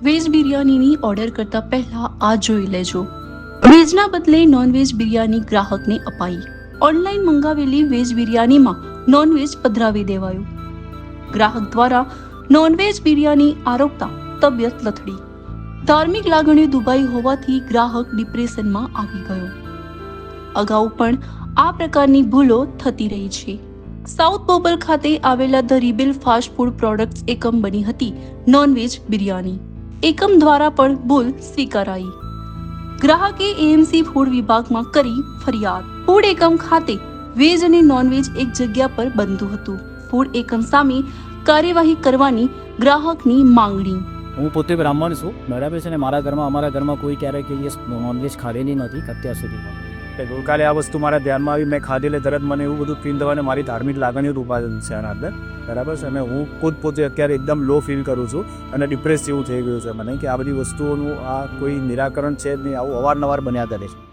Veg બિરયાનીની order કરતા પહેલા આ જોઈ લેજો. વેજના બદલે નોનવેજ બિરયાની ગ્રાહકને અપાઈ. ઓનલાઈન મંગાવેલી વેજ બિરયાનીમાં નોનવેજ પધરાવી દેવાયું. ગ્રાહક દ્વારા નોનવેજ બિરયાની આરોગતા તબિયત લથડી. ધાર્મિક લાગણીઓ દુભાઈ હોવાથી ગ્રાહક ડિપ્રેશનમાં આવી ગયો. અગાઉ પણ આ પ્રકારની ભૂલો થતી રહી છે. સાઉથ બોપલ ખાતે આવેલા the rebel fast food products એકમ બની હતી નોનવેજ બિરયાની. એકમ દ્વારા પણ ભૂલ સ્વીકારાઈ. ગ્રાહકે એએમસી ફૂડ વિભાગમાં કરી ફરિયાદ. ફૂડ એકમ ખાતે વેજ અને નોનવેજ એક જગ્યા પર બનતું હતું. ફૂડ એકમ સામે કાર્યવાહી કરવાની ગ્રાહકની માંગણી. હું પોતે બ્રાહ્મણ છું, બરાબર છે ને. અમારા ઘરમાં કોઈ ક્યારેક નોનવેજ ખાધેલી નથી અત્યાર સુધીમાં. ગઈકાલે આ વસ્તુ મારા ધ્યાનમાં આવી, મેં ખાધેલે તરત મને એવું બધું ફીલ થવાને મારી ધાર્મિક લાગણીઓ ઉપાદન છે આના અંદર, બરાબર છે. અને હું પોતે અત્યારે એકદમ લો ફીલ કરું છું અને ડિપ્રેસ જેવું થઈ ગયું છે મને કે આ બધી વસ્તુઓનું આ કોઈ નિરાકરણ છે જ નહીં. આવું અવારનવાર બન્યા કરે છે.